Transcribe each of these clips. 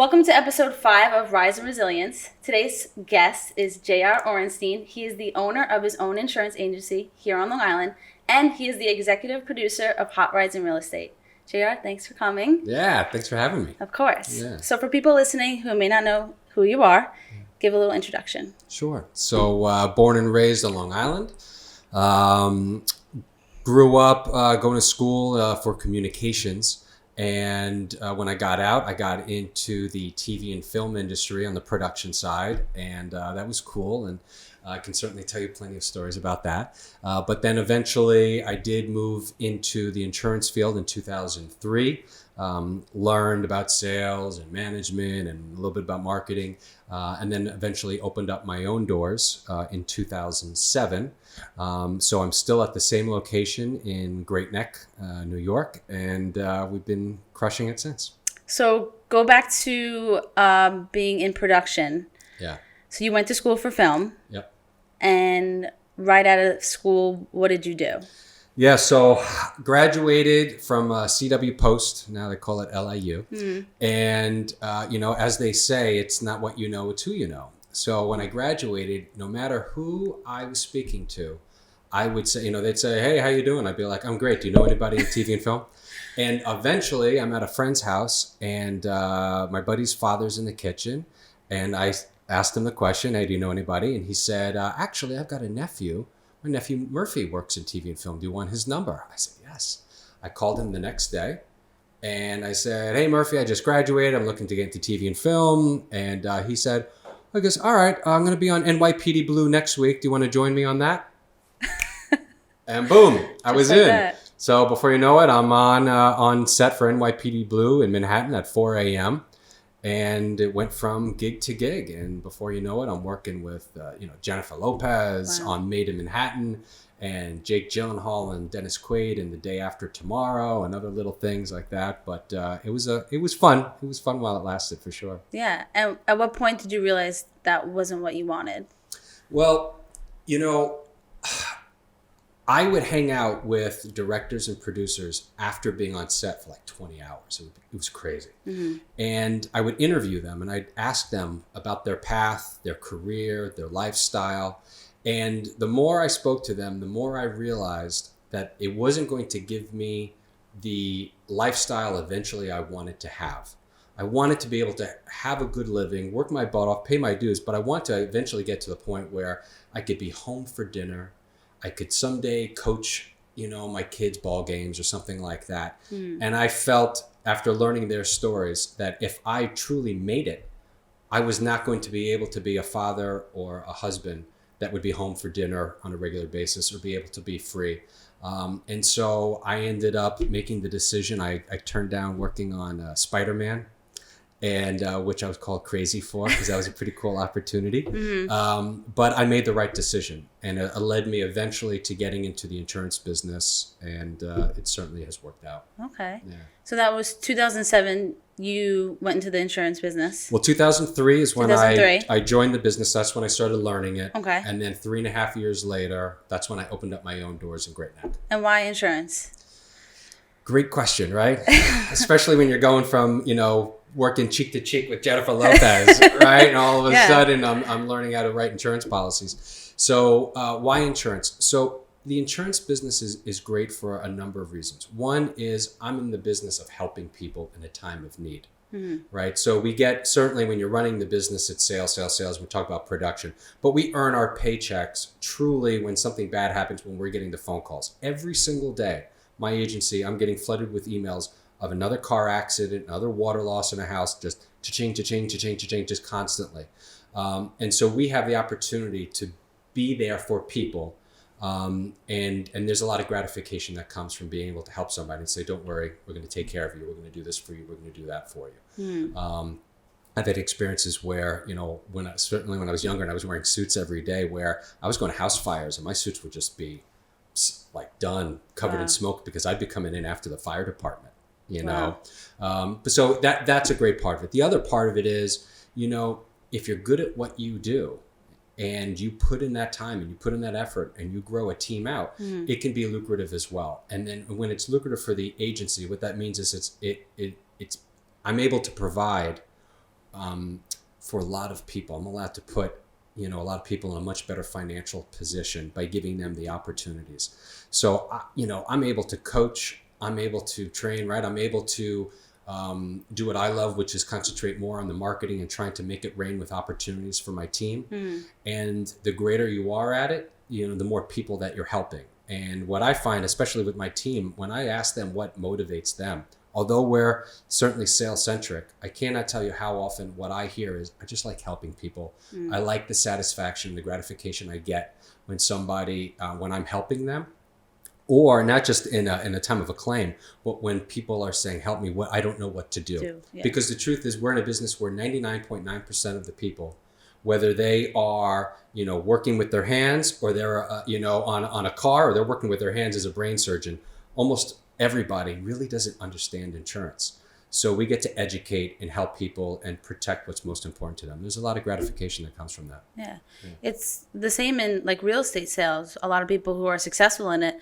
Welcome to episode 5 of Rise and Resilience. Today's guest is JR Orenstein. He is the owner of his own insurance agency here on Long Island, and he is the executive producer of Hot Rides in Real Estate. JR, thanks for coming. Yeah, thanks for having me. Of course. Yeah. So for people listening who may not know who you are, give a little introduction. Sure. So born and raised on Long Island. Grew up going to school for communications. And when I got out, I got into the TV and film industry on the production side. And that was cool. And I can certainly tell you plenty of stories about that. But then eventually I did move into the insurance field in 2003. Learned about sales and management and a little bit about marketing. And then eventually opened up my own doors in 2007. So I'm still at the same location in Great Neck, New York, and we've been crushing it since. So go back to being in production. Yeah. So you went to school for film. Yep. And right out of school, what did you do? Yeah, so graduated from CW Post, now they call it LIU. Mm. And, as they say, it's not what you know, it's who you know. So when I graduated, no matter who I was speaking to, I would say, they'd say, hey, how you doing? I'd be like, I'm great. Do you know anybody in TV and film? And eventually I'm at a friend's house and my buddy's father's in the kitchen. And I asked him the question, hey, do you know anybody? And he said, actually, I've got a nephew. My nephew Murphy works in TV and film. Do you want his number? I said, yes. I called him the next day and I said, hey, Murphy, I just graduated. I'm looking to get into TV and film. And he said, I guess, all right, I'm going to be on NYPD Blue next week. Do you want to join me on that? And boom, I was in. That. So before you know it, I'm on set for NYPD Blue in Manhattan at 4 a.m. And it went from gig to gig. And before you know it, I'm working with, Jennifer Lopez on Made in Manhattan and Jake Gyllenhaal and Dennis Quaid and The Day After Tomorrow and other little things like that. But it was fun. It was fun while it lasted, for sure. Yeah. And at what point did you realize that wasn't what you wanted? Well, I would hang out with directors and producers after being on set for like 20 hours. It was crazy. Mm-hmm. And I would interview them and I'd ask them about their path, their career, their lifestyle. And the more I spoke to them, the more I realized that it wasn't going to give me the lifestyle eventually I wanted to have. I wanted to be able to have a good living, work my butt off, pay my dues, but I want to eventually get to the point where I could be home for dinner. I could someday coach, my kids' ball games or something like that. Mm. And I felt after learning their stories that if I truly made it, I was not going to be able to be a father or a husband that would be home for dinner on a regular basis or be able to be free. And so I ended up making the decision. I turned down working on Spider-Man. And which I was called crazy for because that was a pretty cool opportunity. Mm-hmm. But I made the right decision and it led me eventually to getting into the insurance business and it certainly has worked out. Okay. Yeah. So that was 2007 you went into the insurance business? Well, 2003 is when I joined the business. That's when I started learning it. Okay. And then 3.5 years later, that's when I opened up my own doors in Great Neck. And why insurance? Great question, right? Especially when you're going from, working cheek to cheek with Jennifer Lopez, right? And all of a sudden I'm learning how to write insurance policies. So why insurance? So the insurance business is great for a number of reasons. One is I'm in the business of helping people in a time of need, right? So we get, certainly when you're running the business, it's sales. We talk about production, but we earn our paychecks truly when something bad happens, when we're getting the phone calls. Every single day, my agency, I'm getting flooded with emails of another car accident, another water loss in a house, just cha-ching, just constantly. And so we have the opportunity to be there for people. And there's a lot of gratification that comes from being able to help somebody and say, don't worry, we're going to take care of you. We're going to do this for you. We're going to do that for you. I've had experiences where, when I was younger and I was wearing suits every day, where I was going to house fires and my suits would just be like done, covered in smoke because I'd be coming in after the fire department. So that's a great part of it. The other part of it is, if you're good at what you do and you put in that time and you put in that effort and you grow a team out, it can be lucrative as well. And then when it's lucrative for the agency, what that means is it's I'm able to provide for a lot of people. I'm allowed to put, a lot of people in a much better financial position by giving them the opportunities. So, I'm able to coach, I'm able to train, right? I'm able to do what I love, which is concentrate more on the marketing and trying to make it rain with opportunities for my team. And the greater you are at it, the more people that you're helping. And what I find, especially with my team, when I ask them what motivates them, although we're certainly sales centric, I cannot tell you how often what I hear is, I just like helping people. I like the satisfaction, the gratification I get when somebody, when I'm helping them, or not just in a time of a claim, but when people are saying, help me, I don't know what to do. Because the truth is, we're in a business where 99.9% of the people, whether they are, working with their hands, or they're, on a car, or they're working with their hands as a brain surgeon, almost everybody really doesn't understand insurance. So we get to educate and help people and protect what's most important to them. There's a lot of gratification that comes from that. Yeah. It's the same in like real estate sales. A lot of people who are successful in it,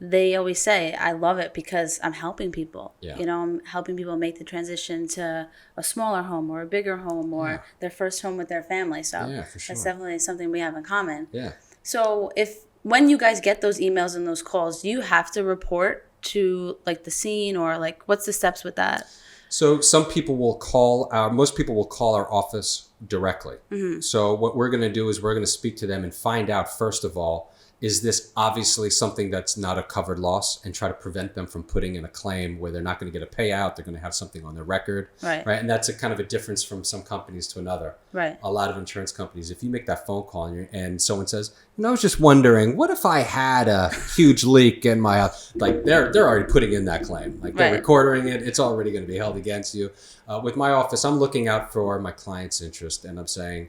they always say, I love it because I'm helping people. I'm helping people make the transition to a smaller home or a bigger home or their first home with their family. So for sure. That's definitely something we have in common. Yeah. So when you guys get those emails and those calls, do you have to report to like the scene, or like what's the steps with that? So most people will call our office directly. So what we're going to do is we're going to speak to them and find out, first of all, is this obviously something that's not a covered loss, and try to prevent them from putting in a claim where they're not going to get a payout. They're going to have something on their record. Right. And that's a kind of a difference from some companies to another. Right. A lot of insurance companies, if you make that phone call and someone says, I was just wondering, what if I had a huge leak in my house? Like they're already putting in that claim. Like they're recording it. It's already going to be held against you. With my office, I'm looking out for my client's interest, and I'm saying,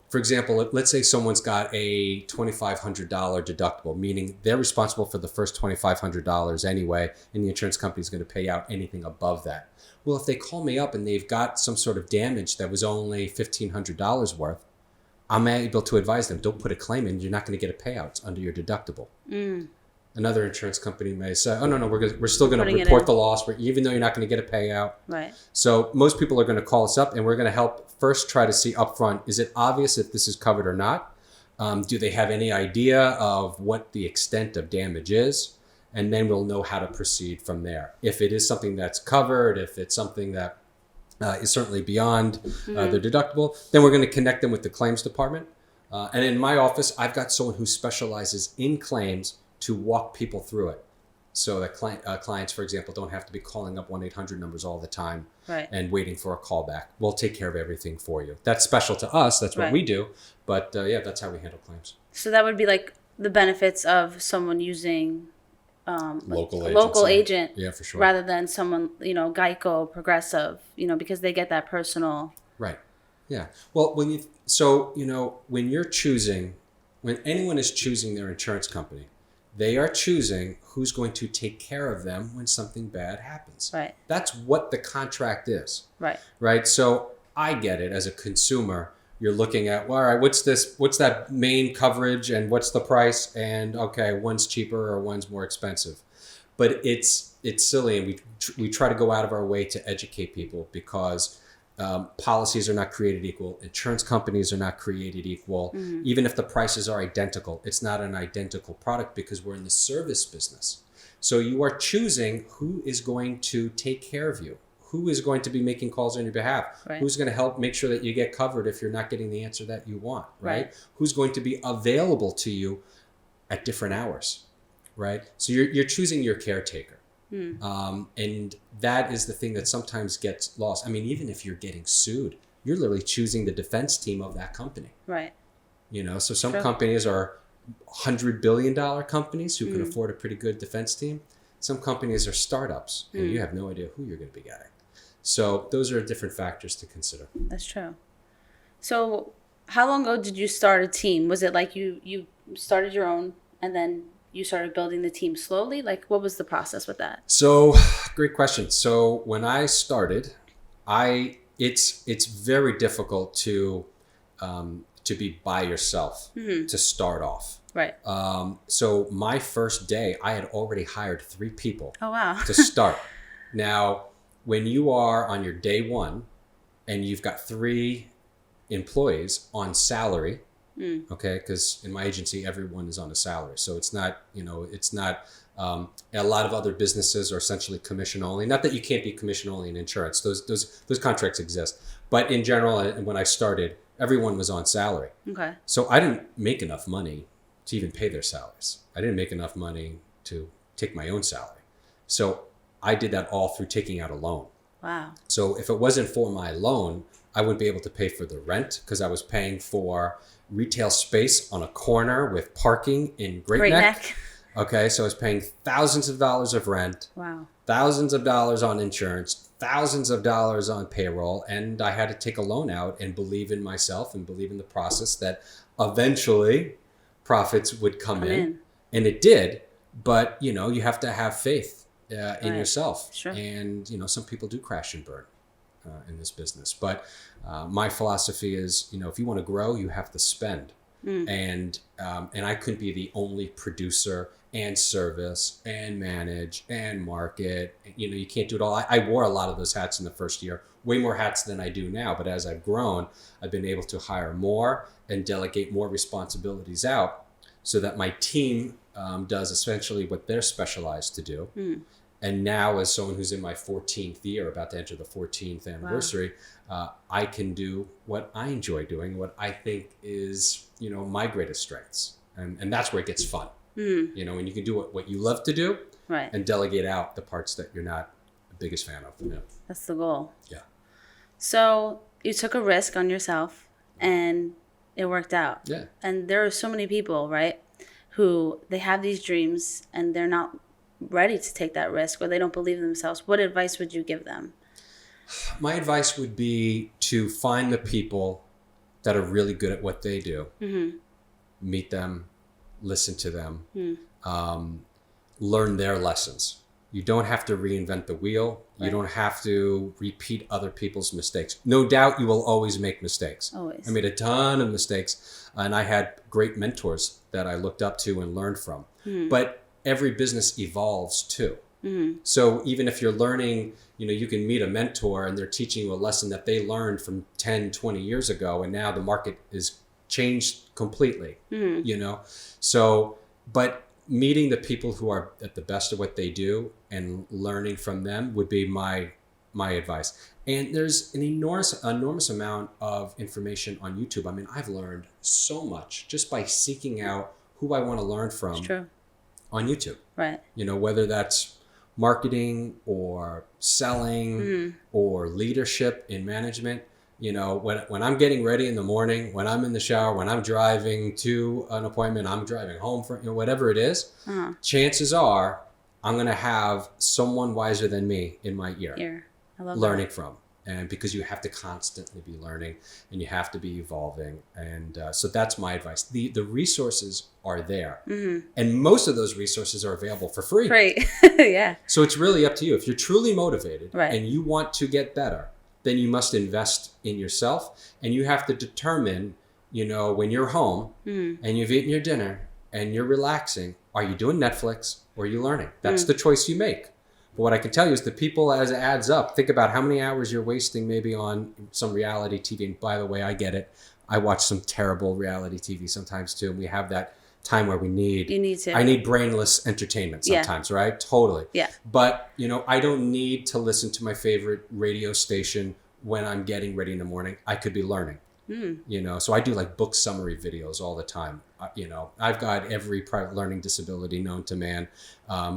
for example, let's say someone's got a $2,500 deductible, meaning they're responsible for the first $2,500 anyway, and the insurance company is going to pay out anything above that. Well, if they call me up and they've got some sort of damage that was only $1,500 worth, I'm able to advise them, don't put a claim in. You're not going to get a payout. It's under your deductible. Another insurance company may say, oh, no, we're still going to report the loss, even though you're not going to get a payout. Right. So most people are going to call us up, and we're going to help first try to see upfront, is it obvious if this is covered or not? Do they have any idea of what the extent of damage is? And then we'll know how to proceed from there. If it is something that's covered, if it's something that is certainly beyond their deductible, then we're going to connect them with the claims department. And in my office, I've got someone who specializes in claims to walk people through it. So that clients, for example, don't have to be calling up 1-800 numbers all the time and waiting for a call back. We'll take care of everything for you. That's special to us. That's what we do. But that's how we handle claims. So that would be like the benefits of someone using local agent, yeah, for sure, rather than someone, Geico, Progressive, because they get that personal. Right. Yeah. Well, when anyone is choosing their insurance company, they are choosing who's going to take care of them when something bad happens. Right. That's what the contract is. Right. Right. So I get it as a consumer. You're looking at, well, all right, what's that main coverage and what's the price? And okay, one's cheaper or one's more expensive. But it's silly, and we try to go out of our way to educate people, because policies are not created equal. Insurance companies are not created equal. Even if the prices are identical, it's not an identical product, because we're in the service business. So you are choosing who is going to take care of you, who is going to be making calls on your behalf, who's going to help make sure that you get covered if you're not getting the answer that you want, right? Who's going to be available to you at different hours, right? So you're choosing your caretaker. And that is the thing that sometimes gets lost. I mean, even if you're getting sued, you're literally choosing the defense team of that company. Right. So some companies are $100 billion companies who can afford a pretty good defense team. Some companies are startups, and you have no idea who you're going to be getting. So those are different factors to consider. That's true. So how long ago did you start a team? Was it like you started your own and then you started building the team slowly? Like, what was the process with that? So, great question. So when I started, it's very difficult to be by yourself to start off. Right. So my first day, I had already hired 3 people. Oh, wow. to start. Now, when you are on your day one, and you've got 3 employees on salary, okay, because in my agency everyone is on a salary, so it's not, a lot of other businesses are essentially commission only. Not that you can't be commission only in insurance; those contracts exist, but in general, when I started, everyone was on salary. Okay. So I didn't make enough money to even pay their salaries. I didn't make enough money to take my own salary, so I did that all through taking out a loan. Wow. So if it wasn't for my loan, I wouldn't be able to pay for the rent because I was paying for retail space on a corner with parking in Great Neck. Okay, so I was paying thousands of dollars of rent, Wow. thousands of dollars on insurance, thousands of dollars on payroll, and I had to take a loan out and believe in myself and believe in the process that eventually profits would come in. And it did, but you have to have faith in yourself. Sure. And some people do crash and burn in this business, but my philosophy is, if you want to grow, you have to spend. And I couldn't be the only producer and service and manage and market. You can't do it all. I wore a lot of those hats in the first year, way more hats than I do now. But as I've grown, I've been able to hire more and delegate more responsibilities out so that my team does essentially what they're specialized to do. And now, as someone who's in my 14th year, about to enter the 14th anniversary, I can do what I enjoy doing, what I think is, my greatest strengths. And that's where it gets fun. When you can do what you love to do, right, and delegate out the parts that you're not the biggest fan of. Yeah. That's the goal. Yeah. So you took a risk on yourself and it worked out. Yeah. And there are so many people, right, who they have these dreams and they're not ready to take that risk, or they don't believe themselves. What advice would you give them? My advice would be to find the people that are really good at what they do, meet them, listen to them, learn their lessons. You don't have to reinvent the wheel. Right. You don't have to repeat other people's mistakes. No doubt you will always make mistakes. Always. I made a ton of mistakes, and I had great mentors that I looked up to and learned from. But every business evolves too. So even if you're learning, you can meet a mentor and they're teaching you a lesson that they learned from 10, 20 years ago, and now the market is changed completely, So, but meeting the people who are at the best of what they do and learning from them would be my advice. And there's an enormous amount of information on YouTube. I mean, I've learned so much just by seeking out who I want to learn from on YouTube. Right. Whether that's marketing or selling or leadership in management. When I'm getting ready in the morning, when I'm in the shower, when I'm driving to an appointment, I'm driving home from, whatever it is, chances are I'm going to have someone wiser than me in my ear. I love learning from. And because you have to constantly be learning and you have to be evolving. And so that's my advice. The resources are there. And most of those resources are available for free. Right. Yeah. So it's really up to you. If you're truly motivated and you want to get better, then you must invest in yourself. And you have to determine, when you're home and you've eaten your dinner and you're relaxing, are you doing Netflix or are you learning? That's the choice you make. But what I can tell you is the people, as it adds up, think about how many hours you're wasting maybe on some reality TV. And by the way, I get it. I watch some terrible reality TV sometimes too. And we have that time where you need to. I need brainless entertainment sometimes, right? Totally. Yeah. But, I don't need to listen to my favorite radio station when I'm getting ready in the morning. I could be learning. So I do like book summary videos all the time. I've got every private learning disability known to man.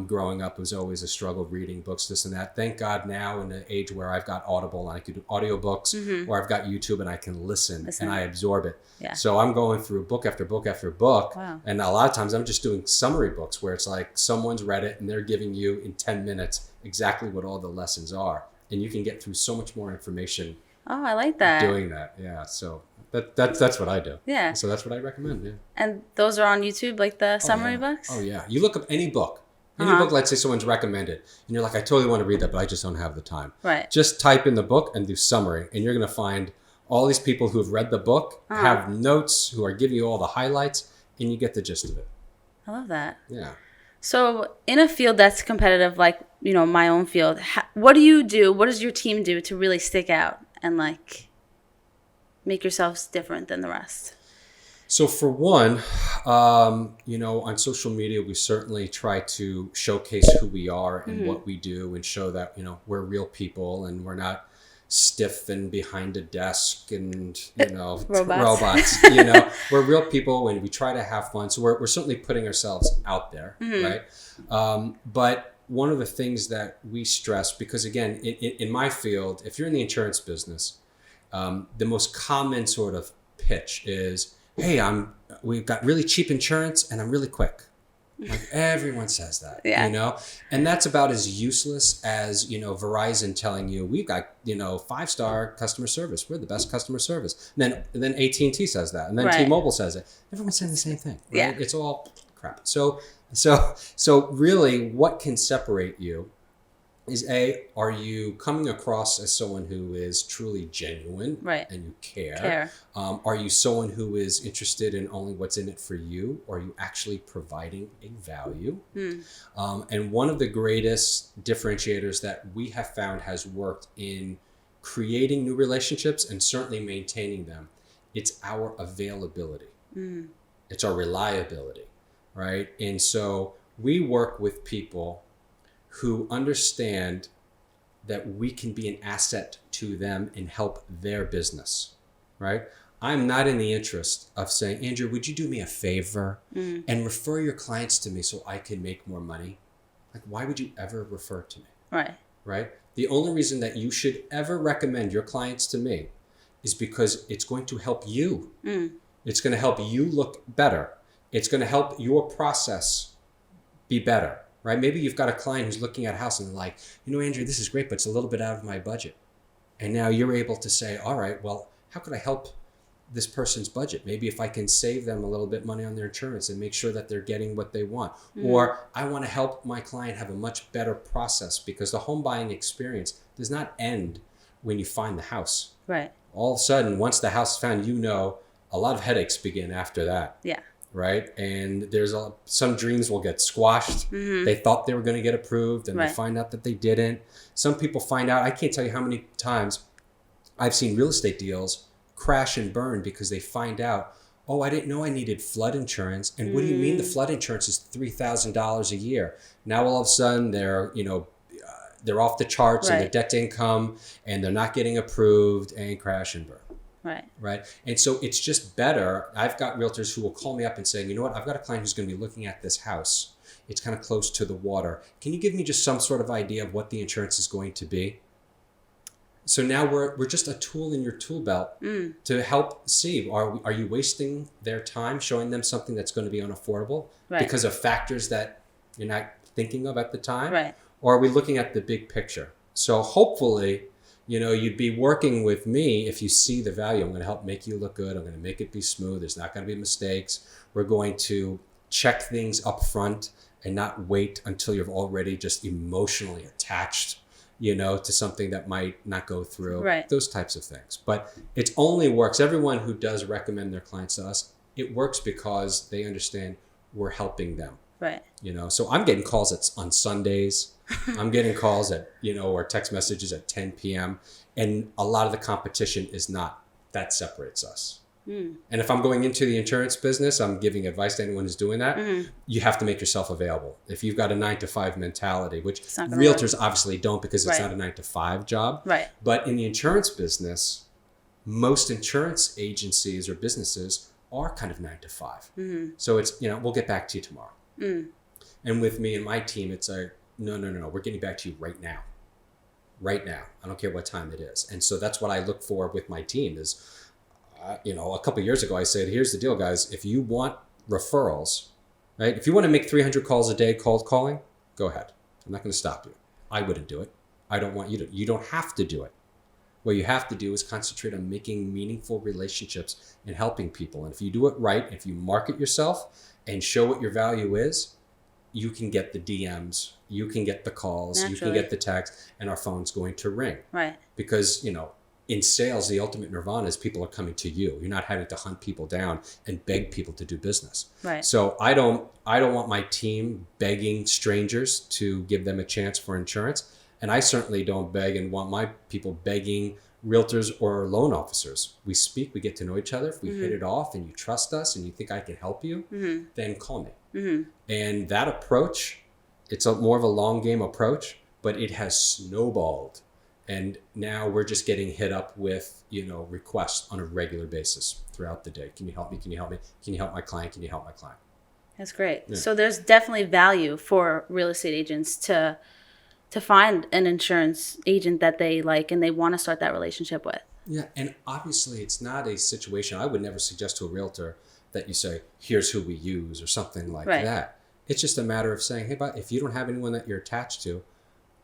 Growing up, it was always a struggle reading books, this and that. Thank God now in the age where I've got Audible and I can do audiobooks, or I've got YouTube and I can listen. And I absorb it. Yeah. So I'm going through book after book after book. Wow. And a lot of times I'm just doing summary books where it's like someone's read it and they're giving you in 10 minutes exactly what all the lessons are. And you can get through so much more information. Oh, I like that. Doing that, yeah. So that's what I do. Yeah. So that's what I recommend. Yeah. And those are on YouTube, like the summary books? Oh yeah. You look up any book, let's say someone's recommended, and you're like, I totally want to read that, but I just don't have the time. Right. Just type in the book and do summary, and you're going to find all these people who've read the book, have notes, who are giving you all the highlights, and you get the gist of it. I love that. Yeah. So in a field that's competitive, like, my own field, what do you do? What does your team do to really stick out and like make yourselves different than the rest? So for one, on social media, we certainly try to showcase who we are and what we do and show that, we're real people and we're not stiff and behind a desk and, robots, we're real people and we try to have fun. So we're certainly putting ourselves out there, right? But one of the things that we stress, because again, in my field, if you're in the insurance business, the most common sort of pitch is, hey, we've got really cheap insurance and I'm really quick. Like everyone says that, and that's about as useless as, Verizon telling you we've got, 5-star customer service. We're the best customer service. And then AT&T says that. And then T-Mobile says it. Everyone's saying the same thing, right? Yeah. It's all crap. So really what can separate you is are you coming across as someone who is truly genuine and you care? Are you someone who is interested in only what's in it for you? Or are you actually providing a value? And one of the greatest differentiators that we have found has worked in creating new relationships and certainly maintaining them, it's our availability. It's our reliability, right? And so we work with people who understand that we can be an asset to them and help their business, right? I'm not in the interest of saying, Andrew, would you do me a favor and refer your clients to me so I can make more money? Like, why would you ever refer to me? Right? The only reason that you should ever recommend your clients to me is because it's going to help you. It's going to help you look better. It's going to help your process be better. Right? Maybe you've got a client who's looking at a house and they're like, Andrew, this is great, but it's a little bit out of my budget. And now you're able to say, all right, well, how could I help this person's budget? Maybe if I can save them a little bit money on their insurance and make sure that they're getting what they want. Or I want to help my client have a much better process, because the home buying experience does not end when you find the house. Right. All of a sudden, once the house is found, a lot of headaches begin after that. Yeah. Right? And there's some dreams will get squashed. They thought they were going to get approved and they find out that they didn't. Some people find out, I can't tell you how many times I've seen real estate deals crash and burn because they find out, oh, I didn't know I needed flood insurance. And what do you mean the flood insurance is $3,000 a year? Now all of a sudden they're off the charts and their debt to income and they're not getting approved and crash and burn. Right. And so it's just better. I've got realtors who will call me up and say, you know what, I've got a client who's going to be looking at this house. It's kind of close to the water. Can you give me just some sort of idea of what the insurance is going to be? So now we're just a tool in your tool belt to help see, are you wasting their time showing them something that's going to be unaffordable because of factors that you're not thinking of at the time? Right. Or are we looking at the big picture? So hopefully, you'd be working with me if you see the value. I'm going to help make you look good. I'm going to make it be smooth. There's not going to be mistakes. We're going to check things up front and not wait until you're already just emotionally attached, to something that might not go through. Right. Those types of things. But it only works. Everyone who does recommend their clients to us, it works because they understand we're helping them. Right. So I'm getting calls on Sundays. I'm getting calls or text messages at 10 p.m. And a lot of the competition is not. That separates us. And if I'm going into the insurance business, I'm giving advice to anyone who's doing that. You have to make yourself available. If you've got a 9-to-5 mentality, which realtors obviously don't because it's not a 9-to-5 job. Right. But in the insurance business, most insurance agencies or businesses are kind of 9-to-5. So it's, we'll get back to you tomorrow. And with me and my team, it's no, we're getting back to you right now. Right now. I don't care what time it is. And so that's what I look for with my team is, a couple of years ago, I said, here's the deal, guys. If you want referrals, right? If you want to make 300 calls a day cold calling, go ahead. I'm not going to stop you. I wouldn't do it. I don't want you to. You don't have to do it. What you have to do is concentrate on making meaningful relationships and helping people. And if you do it right, if you market yourself and show what your value is, you can get the DMs, you can get the calls, you can get the text, and our phone's going to ring. Right. Because, in sales, the ultimate nirvana is people are coming to you. You're not having to hunt people down and beg people to do business. Right. So I don't want my team begging strangers to give them a chance for insurance. And I certainly don't beg and want my people begging realtors or loan officers. We speak, we get to know each other. If we hit it off and you trust us and you think I can help you, then call me. And that approach, it's more of a long game approach, but it has snowballed. And now we're just getting hit up with, requests on a regular basis throughout the day. Can you help me? Can you help me? Can you help my client? Can you help my client? That's great. Yeah. So there's definitely value for real estate agents to find an insurance agent that they like and they want to start that relationship with. Yeah, and obviously it's not a situation, I would never suggest to a realtor that you say, here's who we use or something like that. It's just a matter of saying, hey, but if you don't have anyone that you're attached to,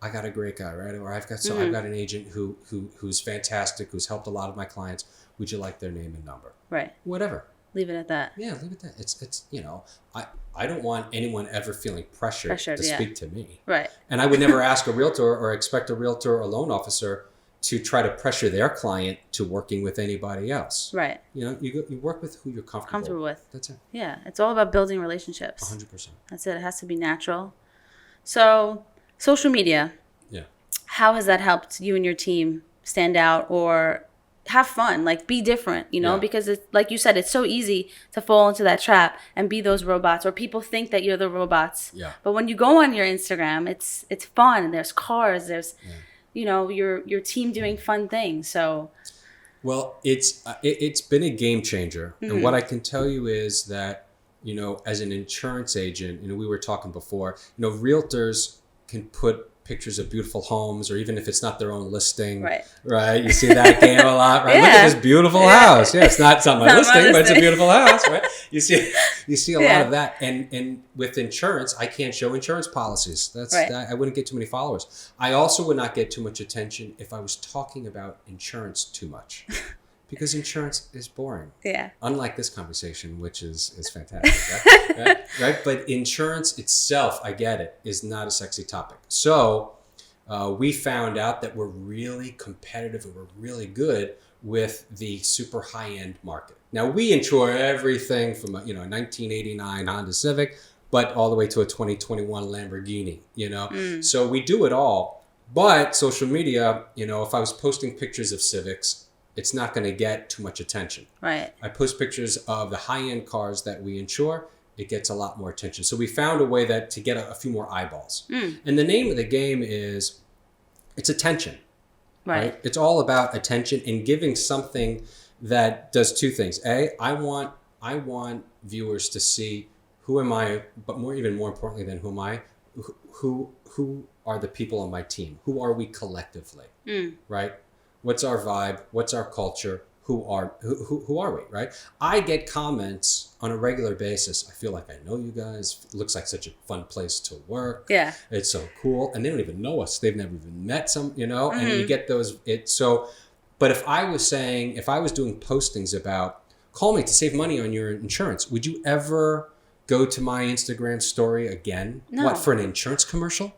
I got a great guy, right? Or I've got an agent who's fantastic, who's helped a lot of my clients. Would you like their name and number? Right. Whatever. Leave it at that. Yeah, leave it at that. It's I don't want anyone ever feeling pressured to speak to me. Right. And I would never ask a realtor or expect a realtor or loan officer to try to pressure their client to working with anybody else. Right. You work with who you're comfortable with. That's it. Yeah. It's all about building relationships. 100%. That's it. It has to be natural. So, social media. Yeah. How has that helped you and your team stand out or have fun, like be different, because it's like you said, it's so easy to fall into that trap and be those robots, or people think that you're the robots. Yeah. But when you go on your Instagram, it's fun. There's cars. There's, your team doing fun things. So. Well, it's been a game changer, and what I can tell you is that as an insurance agent, we were talking before, realtors can put pictures of beautiful homes, or even if it's not their own listing, right? You see that game a lot, right? Look at this beautiful house. Yeah, it's not my listing, but it's a beautiful house, right? You see a lot of that, and with insurance, I can't show insurance policies. I wouldn't get too many followers. I also would not get too much attention if I was talking about insurance too much. Because insurance is boring. Yeah. Unlike this conversation, which is fantastic, right? But insurance itself, I get it, is not a sexy topic. So we found out that we're really competitive and we're really good with the super high-end market. Now, we insure everything from a 1989 Honda Civic, but all the way to a 2021 Lamborghini, So we do it all. But social media, if I was posting pictures of Civics, it's not going to get too much attention. Right. I post pictures of the high-end cars that we insure. It gets a lot more attention. So we found a way to get a few more eyeballs. And the name of the game is, it's attention. Right. It's all about attention and giving something that does two things. I want viewers to see who am I, but even more importantly than who am I, who are the people on my team? Who are we collectively? Right? What's our vibe? What's our culture? Who are we, right? I get comments on a regular basis. I feel like I know you guys. It looks like such a fun place to work. Yeah. It's so cool. And they don't even know us. They've never even met and you get those. But if I was doing postings about, call me to save money on your insurance, would you ever go to my Instagram story again? No. What, for an insurance commercial?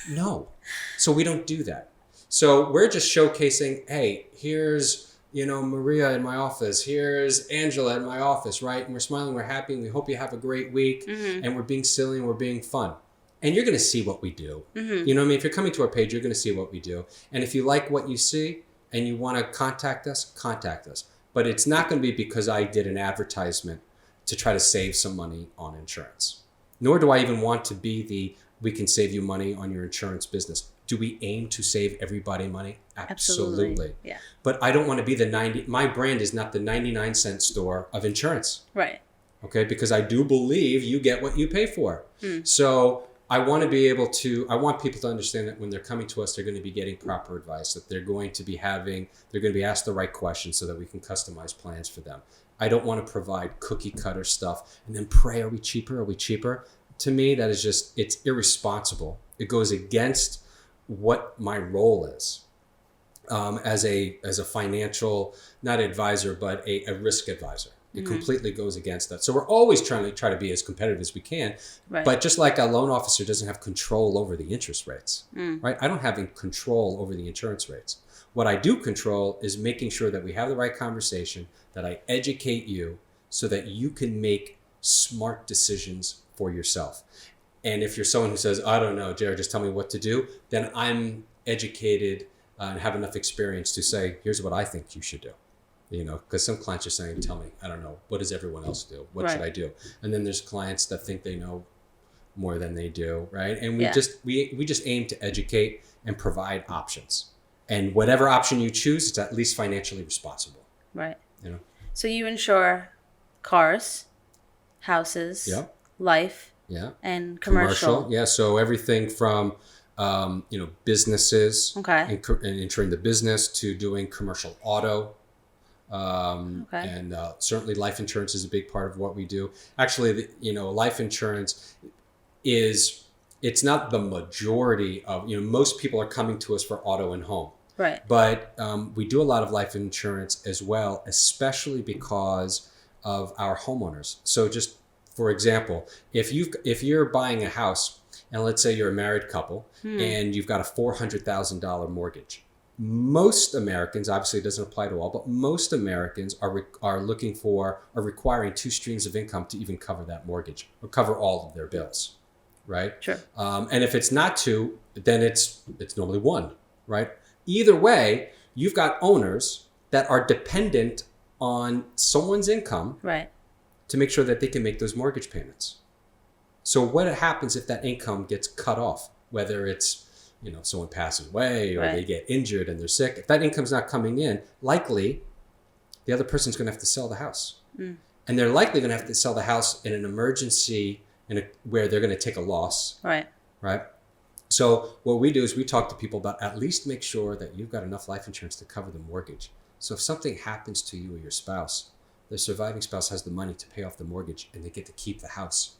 No. So we don't do that. So we're just showcasing, hey, here's, Maria in my office. Here's Angela in my office, right? And we're smiling, we're happy, and we hope you have a great week. And we're being silly and we're being fun. And you're going to see what we do. You know what I mean? If you're coming to our page, you're going to see what we do. And if you like what you see and you want to contact us. But it's not going to be because I did an advertisement to try to save some money on insurance. Nor do I even want to be we can save you money on your insurance business. Do we aim to save everybody money? Absolutely. Yeah. But I don't want to be my brand is not the 99-cent store of insurance. Right. Okay, because I do believe you get what you pay for. So I want people to understand that when they're coming to us, they're going to be getting proper advice, that they're going to be asked the right questions so that we can customize plans for them. I don't want to provide cookie cutter stuff and then pray, are we cheaper? To me, that is it's irresponsible. It goes against what my role is as a financial, not advisor, but a risk advisor. It completely goes against that. So we're always trying to be as competitive as we can. Right. But just like a loan officer doesn't have control over the interest rates, right? I don't have control over the insurance rates. What I do control is making sure that we have the right conversation, that I educate you so that you can make smart decisions for yourself. And if you're someone who says, I don't know, JR, just tell me what to do, then I'm educated and have enough experience to say, here's what I think you should do. You know, because some clients are saying, tell me, I don't know, what does everyone else do? What should I do? And then there's clients that think they know more than they do, right? And we just aim to educate and provide options. And whatever option you choose, it's at least financially responsible. Right. You know? So you insure cars, houses, life, and commercial. Yeah. So everything from businesses and insuring the business to doing commercial auto. And certainly life insurance is a big part of what we do. Actually, life insurance it's not the majority of, most people are coming to us for auto and home. Right. But we do a lot of life insurance as well, especially because of our homeowners. So just for example, if you're buying a house and let's say you're a married couple and you've got a $400,000 mortgage, most Americans, obviously it doesn't apply to all, but most Americans are requiring 2 streams of income to even cover that mortgage or cover all of their bills, right? Sure. And if it's not 2, then it's normally 1, right? Either way, you've got owners that are dependent on someone's income to make sure that they can make those mortgage payments. So what happens if that income gets cut off, whether it's someone passes away or they get injured and they're sick? If that income's not coming in, likely the other person's going to have to sell the house. And they're likely going to have to sell the house in an emergency where they're going to take a loss. Right. So what we do is we talk to people about at least make sure that you've got enough life insurance to cover the mortgage. So if something happens to you or your spouse, the surviving spouse has the money to pay off the mortgage and they get to keep the house.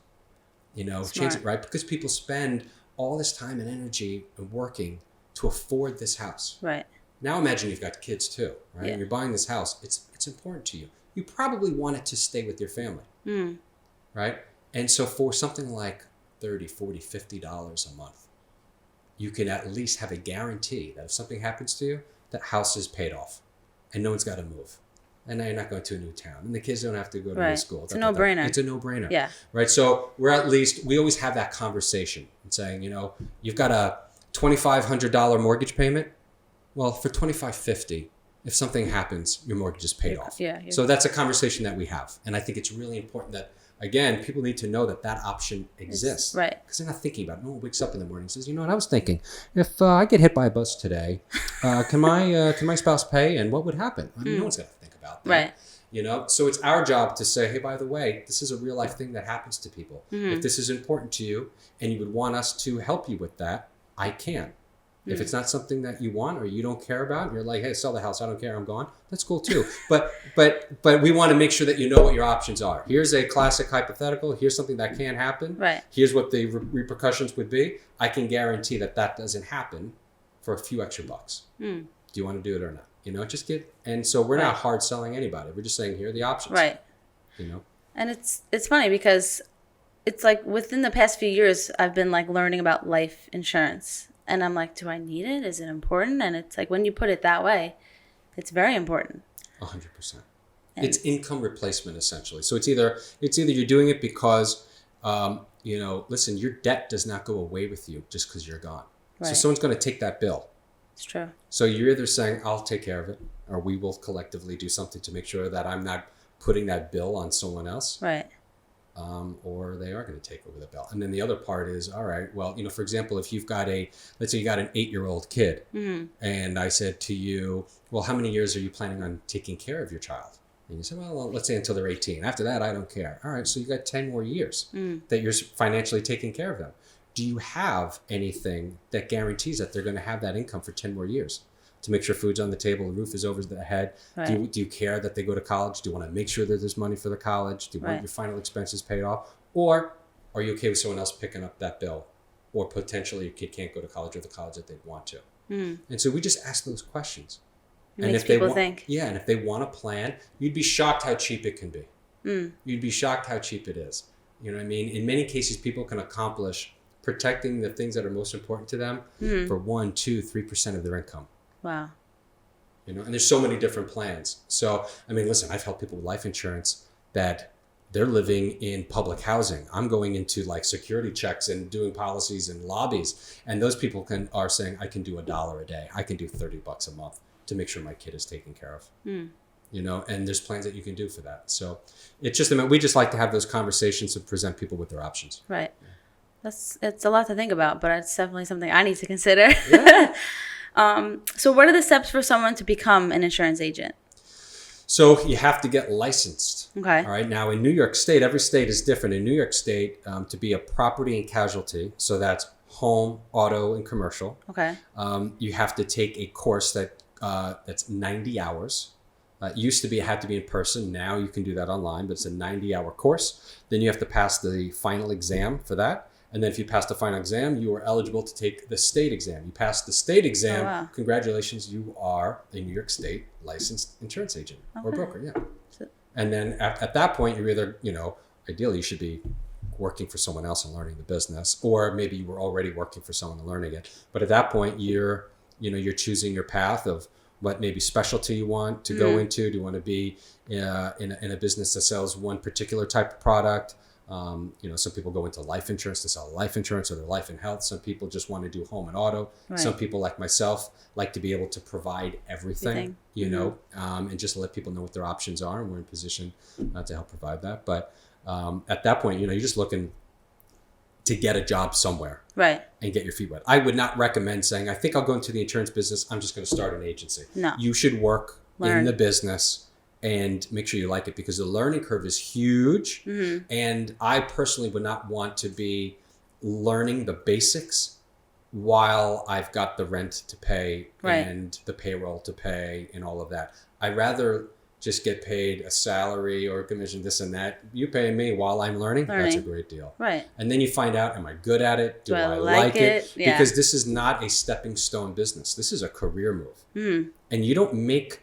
Change it, right? Because people spend all this time and energy and working to afford this house. Right. Now imagine you've got kids too, right? And you're buying this house. It's important to you. You probably want it to stay with your family, right? And so for something like $30, $40, $50 a month, you can at least have a guarantee that if something happens to you, that house is paid off and no one's got to move. And now you're not going to a new town. And the kids don't have to go to new school. It's a no-brainer. It's a no-brainer. Yeah. Right? So we always have that conversation and saying, you've got a $2,500 mortgage payment. Well, for $2,550, if something happens, your mortgage is paid off. Yeah. So that's a conversation that we have. And I think it's really important that, again, people need to know that option exists. Right. Because they're not thinking about it. No one wakes up in the morning and says, you know what, I was thinking, if I get hit by a bus today, can my spouse pay? And what would happen? I mean, no one's going to think about that. Right. So it's our job to say, hey, by the way, this is a real life thing that happens to people. If this is important to you and you would want us to help you with that, I can. If it's not something that you want or you don't care about, and you're like, hey, sell the house, I don't care, I'm gone, that's cool too. But we want to make sure that you know what your options are. Here's a classic hypothetical. Here's something that can happen. Right. Here's what the repercussions would be. I can guarantee that doesn't happen for a few extra bucks. Do you want to do it or not? Just and so we're not hard selling anybody. We're just saying, here are the options. Right. And it's funny because it's like within the past few years, I've been like learning about life insurance. And I'm like, do I need it? Is it important? And it's like, when you put it that way, it's very important. 100%. It's income replacement, essentially. So it's either you're doing it because, listen, your debt does not go away with you just because you're gone. Right. So someone's going to take that bill. It's true. So you're either saying, I'll take care of it, or we will collectively do something to make sure that I'm not putting that bill on someone else. Right. Or they are going to take over the bill. And then the other part is, all right, well, for example, if you've got let's say you got an 8-year-old kid, and I said to you, well, how many years are you planning on taking care of your child? And you said, well, let's say until they're 18. After that, I don't care. All right, so you got 10 more years that you're financially taking care of them. Do you have anything that guarantees that they're going to have that income for 10 more years? To make sure food's on the table, the roof is over their head. Right. Do you care that they go to college? Do you want to make sure that there's money for the college? Do you want your final expenses paid off? Or are you okay with someone else picking up that bill? Or potentially your kid can't go to college or the college that they'd want to. And so we just ask those questions. And if people think. Yeah, and if they want a plan, you'd be shocked how cheap it can be. You'd be shocked how cheap it is. You know what I mean? In many cases, people can accomplish protecting the things that are most important to them for 1%, 2%, 3% of their income. Wow. And there's so many different plans. So, I mean, listen, I've helped people with life insurance that they're living in public housing. I'm going into like security checks and doing policies and lobbies. And those people are saying, I can do $1 a day. I can do $30 a month to make sure my kid is taken care of. And there's plans that you can do for that. So it's just, we just like to have those conversations and present people with their options. Right. It's a lot to think about, but it's definitely something I need to consider. Yeah. So what are the steps for someone to become an insurance agent? So you have to get licensed. Okay. All right. Now in New York State, every state is different. In New York State, to be a property and casualty, so that's home, auto, and commercial. Okay. You have to take a course that's 90 hours. It used to be it had to be in person. Now you can do that online, but it's a 90-hour course. Then you have to pass the final exam for that. And then if you pass the final exam, you are eligible to take the state exam. You pass the state exam, wow. Congratulations, you are a New York State licensed insurance agent or broker, yeah. And then at that point, you're either, ideally you should be working for someone else and learning the business, or maybe you were already working for someone and learning it. But at that point, you're choosing your path of what maybe specialty you want to go into. Do you want to be in a business that sells one particular type of product? Some people go into life insurance to sell life insurance, or their life and health. Some people just want to do home and auto. Right. Some people, like myself, like to be able to provide everything, and just let people know what their options are. And we're in position to help provide that. But at that point, you're just looking to get a job somewhere, right, and get your feet wet. I would not recommend saying, I think I'll go into the insurance business. I'm just going to start an agency. No. You should learn in the business and make sure you like it, because the learning curve is huge. Mm-hmm. And I personally would not want to be learning the basics while I've got the rent to pay, right, and the payroll to pay and all of that. I'd rather just get paid a salary or a commission, this and that. You pay me while I'm learning. That's a great deal. Right. And then you find out, am I good at it? Do I like it? Yeah. Because this is not a stepping stone business. This is a career move. Mm. And you don't make,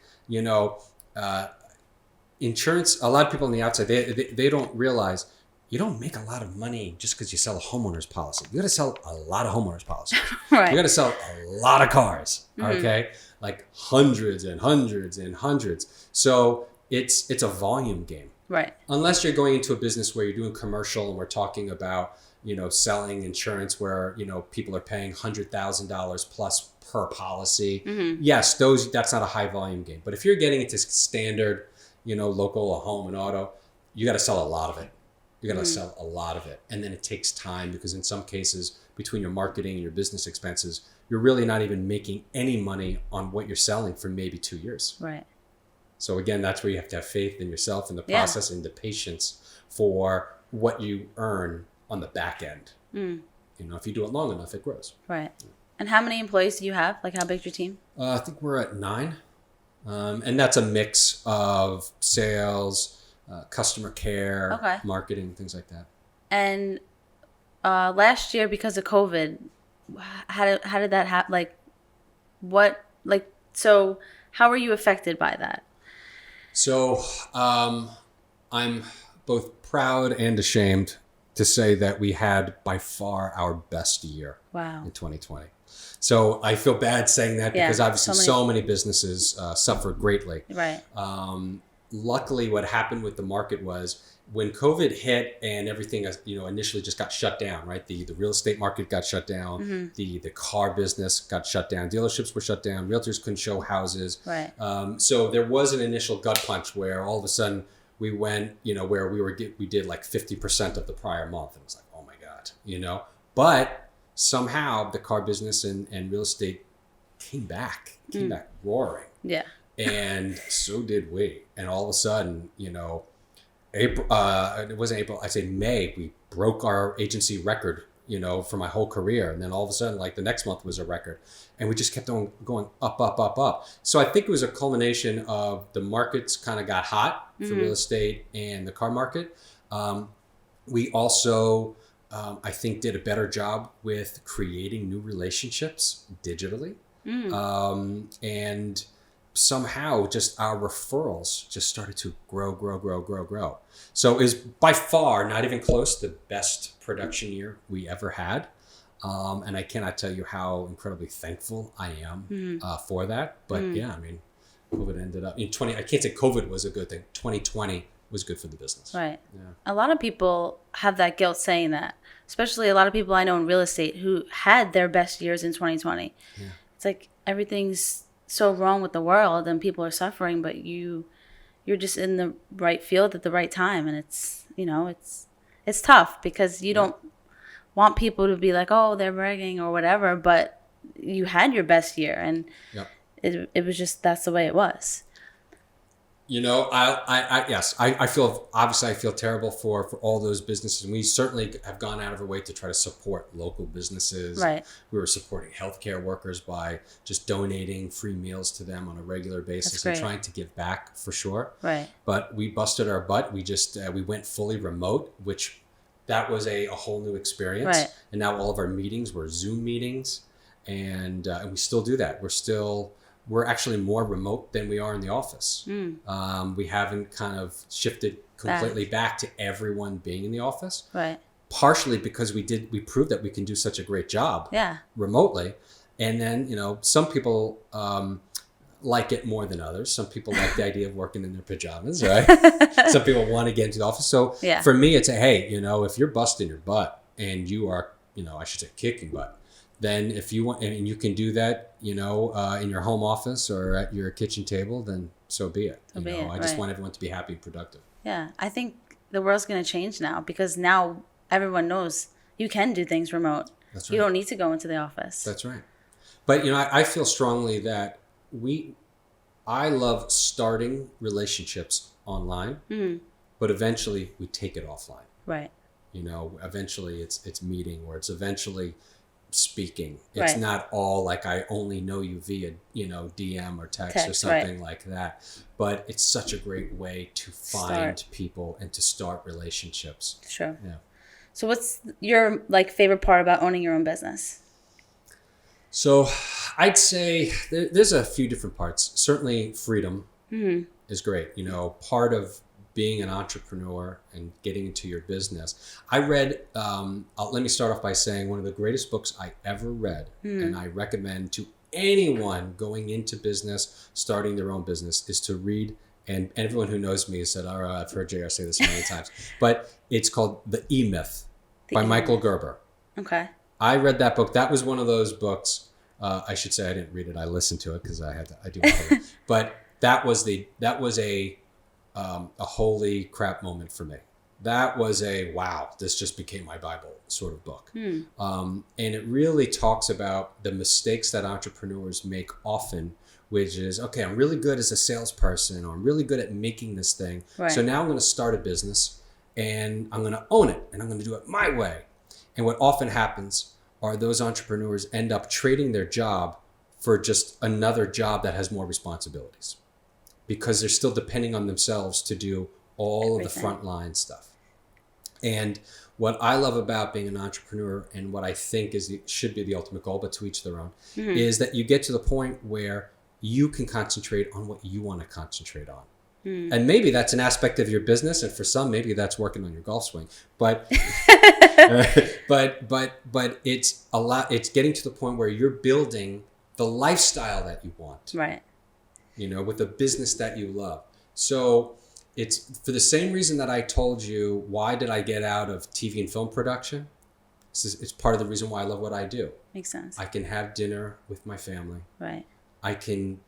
insurance. A lot of people on the outside, they don't realize you don't make a lot of money just because you sell a homeowner's policy. You got to sell a lot of homeowners policies. Right. You got to sell a lot of cars. Mm-hmm. Okay. Like hundreds and hundreds and hundreds. So it's a volume game. Right. Unless you're going into a business where you're doing commercial and we're talking about, selling insurance where, people are paying $100,000 plus per policy. Mm-hmm. Yes, that's not a high volume game. But if you're getting into standard, local or home and auto, you got to sell a lot of it. You got to sell a lot of it. And then it takes time, because in some cases, between your marketing and your business expenses, you're really not even making any money on what you're selling for maybe 2 years. Right. So again, that's where you have to have faith in yourself and the process and the patience for what you earn on the back end. Mm. If you do it long enough, it grows. Right. And how many employees do you have? Like, how big's your team? I think we're at 9. And that's a mix of sales, customer care, marketing, things like that. And last year, because of COVID, how did that happen? So how were you affected by that? So I'm both proud and ashamed to say that we had by far our best year in 2020. So I feel bad saying that, because obviously so many businesses suffered greatly. Right. Luckily, what happened with the market was when COVID hit and everything, initially just got shut down, right? The real estate market got shut down. Mm-hmm. The car business got shut down. Dealerships were shut down. Realtors couldn't show houses. Right. So there was an initial gut punch where all of a sudden we went, where we did like 50% of the prior month. It was like, oh my God, but somehow the car business and real estate came back roaring. Yeah. And so did we. And all of a sudden, April, it wasn't April, I'd say May, we broke our agency record, for my whole career. And then all of a sudden, like the next month was a record. And we just kept on going up, up, up, up. So I think it was a culmination of the markets kind of got hot for real estate and the car market. We also, I think, did a better job with creating new relationships digitally. And somehow just our referrals just started to grow. So it was by far not even close to the best production year we ever had. And I cannot tell you how incredibly thankful I am for that. But COVID ended up in I can't say COVID was a good thing. 2020 was good for the business. Right. Yeah. A lot of people have that guilt saying that, especially a lot of people I know in real estate who had their best years in 2020. Yeah. It's like everything's so wrong with the world and people are suffering, but you're just in the right field at the right time. And it's, it's tough because you don't want people to be like, oh, they're bragging or whatever, but you had your best year and it was just, that's the way it was. I feel terrible for all those businesses. And we certainly have gone out of our way to try to support local businesses. Right. We were supporting healthcare workers by just donating free meals to them on a regular basis and trying to give back for sure. Right. But we busted our butt. We just, we went fully remote, which that was a whole new experience. Right. And now all of our meetings were Zoom meetings and we still do that. We're actually more remote than we are in the office. We haven't kind of shifted completely back to everyone being in the office. Right. Partially because we proved that we can do such a great job remotely. And then, some people like it more than others. Some people like the idea of working in their pajamas, right? Some people want to get into the office. So for me, it's if you're busting your butt and you are, I should say kicking butt, then if you want, and you can do that, in your home office or at your kitchen table, then so be it. I just want everyone to be happy and productive. Yeah. I think the world's going to change now because now everyone knows you can do things remote. That's right. You don't need to go into the office. That's right. But, I feel strongly that I love starting relationships online, but eventually we take it offline. Right. Eventually it's meeting or it's eventually speaking. It's not all like I only know you via DM or text or something like that, but it's such a great way to find people and to start relationships. Sure. Yeah. So what's your favorite part about owning your own business? So I'd say there's a few different parts. Certainly freedom is great. Part of being an entrepreneur and getting into your business. I read, let me start off by saying one of the greatest books I ever read, and I recommend to anyone going into business, starting their own business, is to read, and everyone who knows me has said, all right, I've heard JR say this many times, but it's called The E-Myth by Michael Gerber. Okay. I read that book. That was one of those books, I should say I didn't read it, I listened to it because I do it. But that was a holy crap moment for me. That was a wow, this just became my Bible sort of book. And it really talks about the mistakes that entrepreneurs make often, which is, okay, I'm really good as a salesperson, or I'm really good at making this thing. Right. So now I'm going to start a business and I'm going to own it and I'm going to do it my way. And what often happens are those entrepreneurs end up trading their job for just another job that has more responsibilities, because they're still depending on themselves to do all of the frontline stuff. And what I love about being an entrepreneur, and what I think should be the ultimate goal, but to each their own, is that you get to the point where you can concentrate on what you want to concentrate on. And maybe that's an aspect of your business, and for some, maybe that's working on your golf swing. But but it's a lot. It's getting to the point where you're building the lifestyle that you want. Right. With a business that you love. So it's for the same reason that I told you, why did I get out of TV and film production? It's part of the reason why I love what I do. Makes sense. I can have dinner with my family. Right. I can,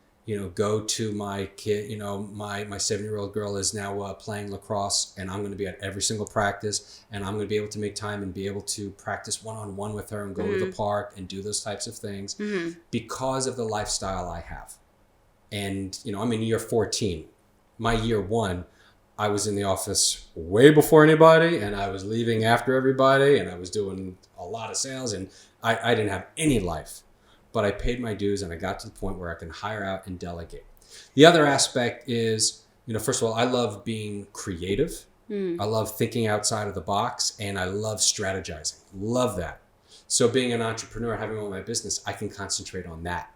go to my kid, my 7-year-old girl is now playing lacrosse, and I'm going to be at every single practice, and I'm going to be able to make time and be able to practice one-on-one with her and go to the park and do those types of things because of the lifestyle I have. And, I'm in year 14. My year 1, I was in the office way before anybody, and I was leaving after everybody, and I was doing a lot of sales, and I didn't have any life. But I paid my dues, and I got to the point where I can hire out and delegate. The other aspect is, first of all, I love being creative. I love thinking outside of the box, and I love strategizing. Love that. So being an entrepreneur, having all my business, I can concentrate on that.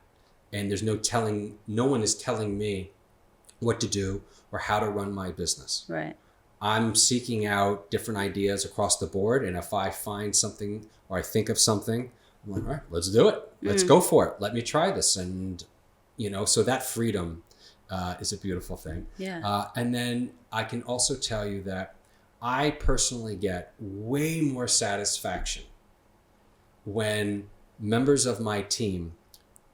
And there's no one is telling me what to do or how to run my business. Right. I'm seeking out different ideas across the board. And if I find something or I think of something, I'm like, all right, let's do it. Let's go for it. Let me try this. And, so that freedom is a beautiful thing. Yeah. And then I can also tell you that I personally get way more satisfaction when members of my team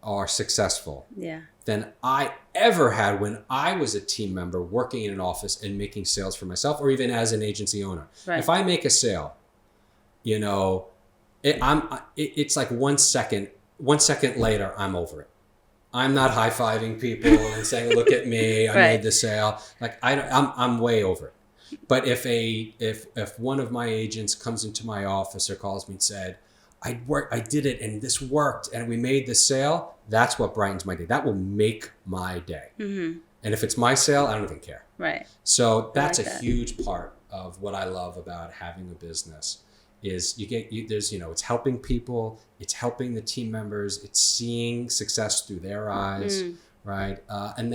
are successful Yeah. than I ever had when I was a team member working in an office and making sales for myself, or even as an agency owner. Right. If I make a sale, you know, it's like 1 second. 1 second later, I'm over it. I'm not high-fiving people and saying, "Look at me, I made the sale." Like I'm way over it. But if one of my agents comes into my office or calls me and said, I did it and this worked and we made the sale, that's what brightens my day. That will make my day. Mm-hmm. And if it's my sale, I don't even care. Right. So that's like a that. huge part of what I love about having a business is there's, it's helping people, it's helping the team members, it's seeing success through their eyes, right? And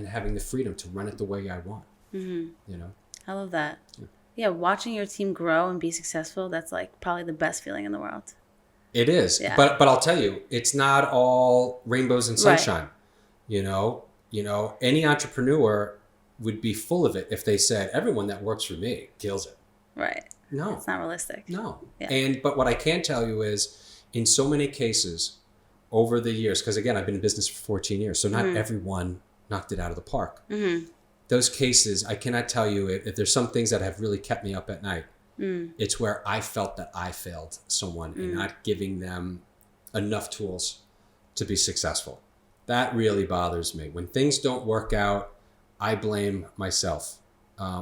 having the freedom to run it the way I want, I love that. Yeah, watching your team grow and be successful, that's like probably the best feeling in the world. It is. Yeah. But I'll tell you, it's not all rainbows and sunshine. Right. Any entrepreneur would be full of it if they said, everyone that works for me kills it. Right. No. It's not realistic. No. Yeah. But what I can tell you is, in so many cases over the years, because again, I've been in business for 14 years, so not everyone knocked it out of the park. Mm-hmm. Those cases, I cannot tell you if there's some things that have really kept me up at night. It's where I felt that I failed someone in not giving them enough tools to be successful. That really bothers me. When things don't work out, I blame myself.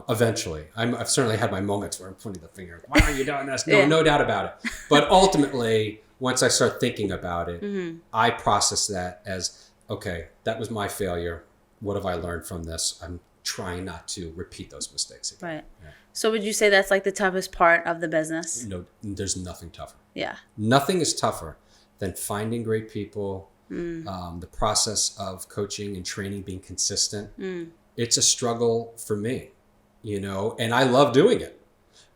Eventually, I've certainly had my moments where I'm pointing the finger. Why are you doing this? No doubt about it. But ultimately, once I start thinking about it, I process that as, okay, that was my failure. What have I learned from this? I'm trying not to repeat those mistakes again. Right. Yeah. So would you say that's like the toughest part of the business? No, there's nothing tougher. Yeah. Nothing is tougher than finding great people, the process of coaching and training being consistent. It's a struggle for me, and I love doing it.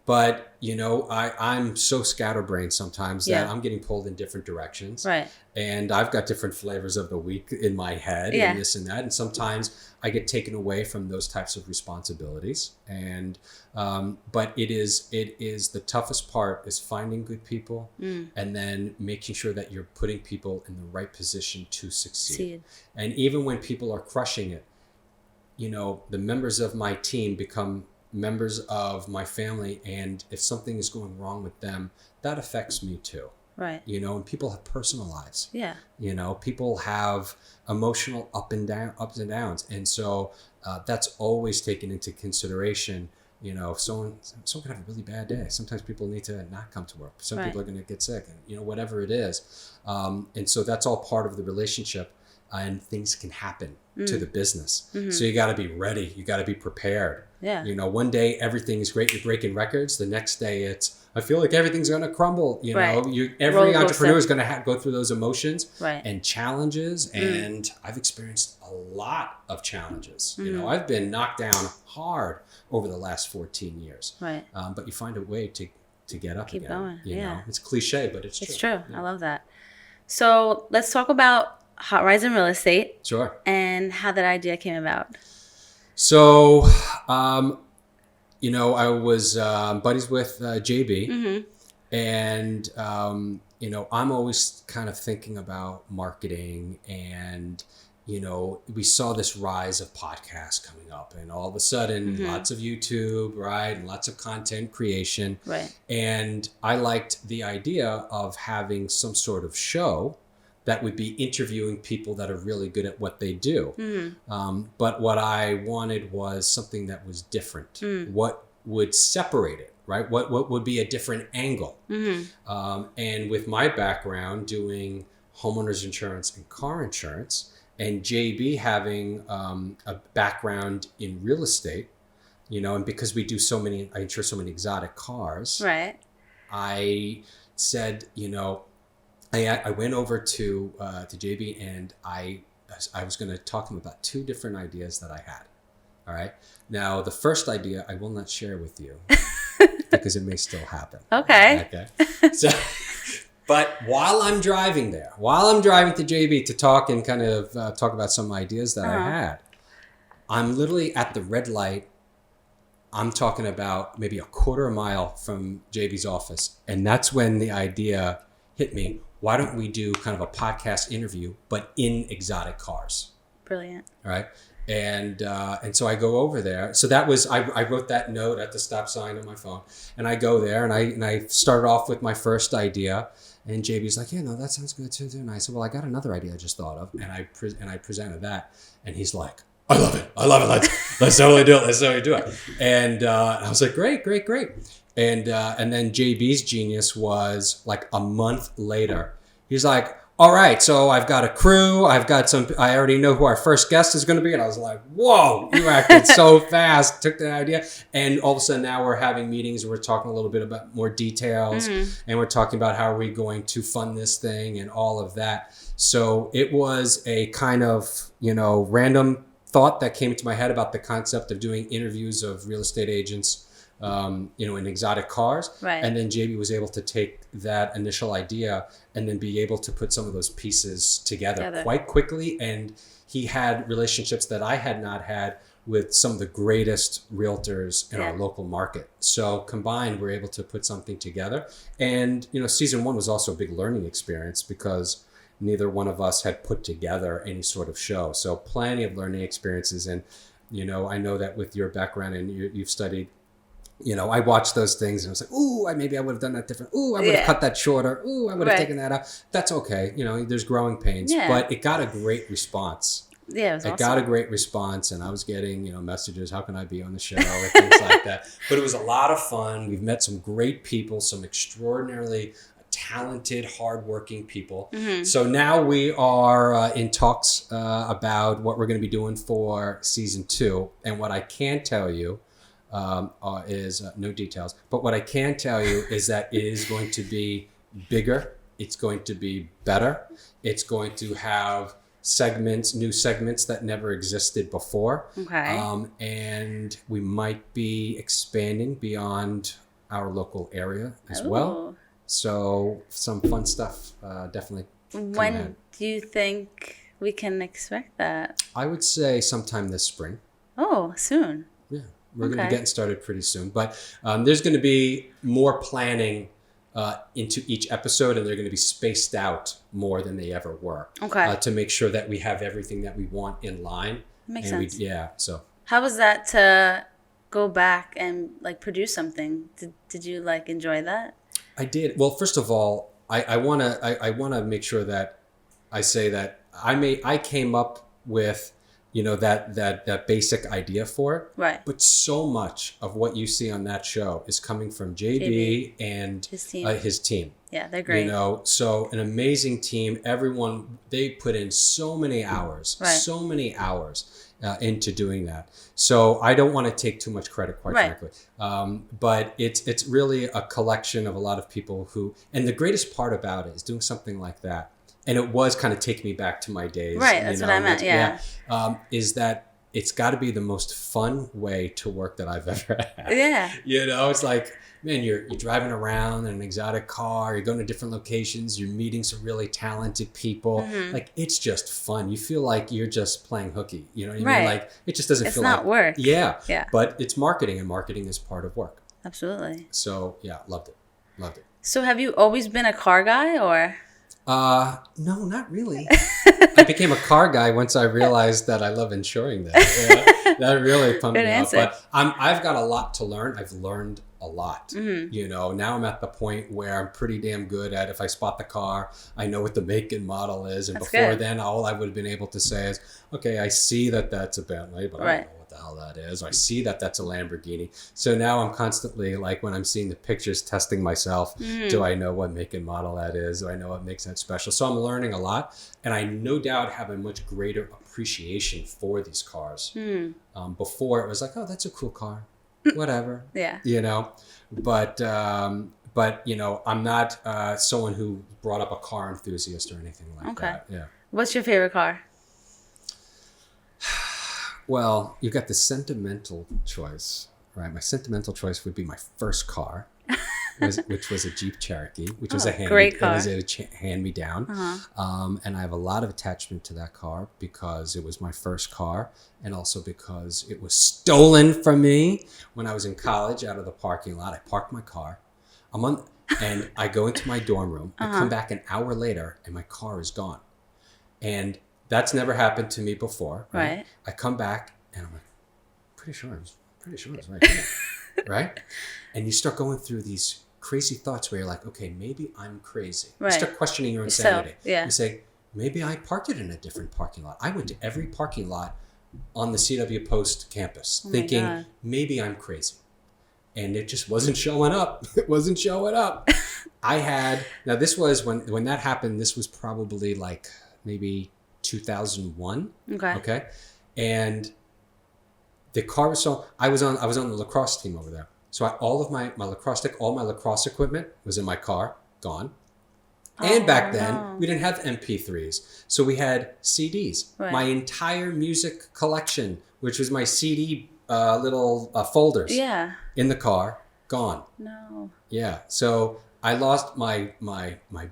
But, I'm so scatterbrained sometimes that I'm getting pulled in different directions. Right. And I've got different flavors of the week in my head and this and that. And sometimes I get taken away from those types of responsibilities. And but it is the toughest part is finding good people and then making sure that you're putting people in the right position to succeed. And even when people are crushing it, the members of my team become members of my family, and if something is going wrong with them, that affects me too. Right. And people have personal lives. Yeah. People have emotional ups and downs. And so that's always taken into consideration. Someone can have a really bad day. Sometimes people need to not come to work. Some people are going to get sick, and whatever it is. And so that's all part of the relationship, and things can happen to the business. So you got to be ready. You got to be prepared. Yeah. One day everything is great. You're breaking records. The next day I feel like everything's going to crumble. Every entrepreneur is going to go through those emotions and challenges. And I've experienced a lot of challenges. I've been knocked down hard over the last 14 years. Right. But you find a way to get up Keep again. going. It's cliche, but it's true. It's true. Yeah. I love that. So let's talk about Hot Rides in Real Estate. Sure. And how that idea came about. So, I was buddies with JB, and I'm always kind of thinking about marketing, and we saw this rise of podcasts coming up, and all of a sudden, lots of YouTube, right, and lots of content creation, right, and I liked the idea of having some sort of show that would be interviewing people that are really good at what they do. But what I wanted was something that was different. What would separate it, right? What would be a different angle? And with my background doing homeowners insurance and car insurance, and JB having a background in real estate, and because I insure so many exotic cars, right, I said, I went over to JB, and I was going to talk to him about two different ideas that I had. All right. Now, the first idea I will not share with you because it may still happen. Okay. So, but while I'm driving to JB to talk and kind of talk about some ideas that I had, I'm literally at the red light. I'm talking about maybe a quarter mile from JB's office. And that's when the idea hit me. Why don't we do kind of a podcast interview, but in exotic cars? Brilliant. All right. And so I go over there. So that was, I wrote that note at the stop sign on my phone. And I go there and I started off with my first idea. And JB's like, yeah, no, that sounds good too. And I said, well, I got another idea I just thought of. And I presented that. And he's like, I love it. Let's totally do it. Let's totally do it. And I was like, great. And then JB's genius was like a month later. He's like, all right, so I've got a crew. I already know who our first guest is going to be. And I was like, whoa, you acted so fast. Took that idea. And all of a sudden now we're having meetings. We're talking a little bit about more details. And we're talking about how are we going to fund this thing and all of that. So it was a kind of, random thought that came into my head about the concept of doing interviews of real estate agents, in exotic cars. Right. And then JB was able to take that initial idea and then be able to put some of those pieces together quite quickly. And he had relationships that I had not had with some of the greatest realtors in our local market. So combined, we're able to put something together. And, season 1 was also a big learning experience because neither one of us had put together any sort of show. So plenty of learning experiences. And, I know that with your background and you've studied, I watched those things and I was like, ooh, maybe I would have done that different. Ooh, I would have cut that shorter. Ooh, I would have taken that out. That's okay. There's growing pains, but it got a great response. Yeah, it was awesome. Got a great response, and I was getting, messages, how can I be on the show, and things like that. But it was a lot of fun. We've met some great people, some extraordinarily talented, hardworking people. So now we are in talks about what we're going to be doing for season 2. And what I can tell you is no details. But what I can tell you is that it is going to be bigger. It's going to be better. It's going to have new segments that never existed before. Okay. And we might be expanding beyond our local area as well. So some fun stuff definitely. When do you think we can expect that? I would say sometime this spring. Oh, soon. Yeah, we're going to be getting started pretty soon. But there's going to be more planning into each episode, and they're going to be spaced out more than they ever were. Okay. To make sure that we have everything that we want in line. Makes sense. So. How was that to go back and produce something? Did you enjoy that? I did. Well, first of all, I want to make sure that I say that I came up with that basic idea for it. Right. But so much of what you see on that show is coming from JB and his team. Yeah, they're great. So an amazing team. Everyone, they put in so many hours, into doing that. So I don't want to take too much credit, quite frankly. But it's really a collection of a lot of people and the greatest part about it is doing something like that. And it was kind of taking me back to my days. Right, that's what I meant, yeah. Is that it's got to be the most fun way to work that I've ever had. Yeah. It's like, man, you're driving around in an exotic car, you're going to different locations, you're meeting some really talented people. It's just fun. You feel like you're just playing hooky. You know what I mean? It just doesn't feel like... It's not work. Yeah. But it's marketing, and marketing is part of work. Absolutely. So, yeah, loved it. So have you always been a car guy, or... No, not really. I became a car guy once I realized that I love insuring that. That really pumped me up. But I've got a lot to learn. I've learned a lot. Now I'm at the point where I'm pretty damn good at, if I spot the car, I know what the make and model is. And then all I would have been able to say is, okay, I see that that's a Bentley, but I don't know what the hell that is. Or I see that that's a Lamborghini. So now I'm constantly, when I'm seeing the pictures, testing myself. Do I know what make and model that is? Do I know what makes that special? So I'm learning a lot. And I no doubt have a much greater appreciation for these cars. Before it was like, oh, that's a cool car. Whatever. Yeah. But I'm not someone who brought up a car enthusiast or anything like that. Yeah. What's your favorite car? Well, you got the sentimental choice, right? My sentimental choice would be my first car. which was a Jeep Cherokee, which was great car. It was a hand-me-down. And I have a lot of attachment to that car because it was my first car, and also because it was stolen from me when I was in college out of the parking lot. I parked my car. And I go into my dorm room. I come back an hour later, and my car is gone. And that's never happened to me before. Right? I come back, and I'm like, pretty sure it was right here. Right? And you start going through these crazy thoughts where you're like, okay, maybe I'm crazy. You start questioning your insanity. You say, maybe I parked it in a different parking lot. I went to every parking lot on the CW Post campus thinking maybe I'm crazy. And it just wasn't showing up. It wasn't showing up. Now this was when that happened, this was probably like maybe 2001. Okay. And the car was I was on the lacrosse team over there. So all my lacrosse equipment was in my car, gone. And back then, we didn't have MP3s. So we had CDs. My entire music collection, which was my CD little folders in the car, gone. No. Yeah. So I lost my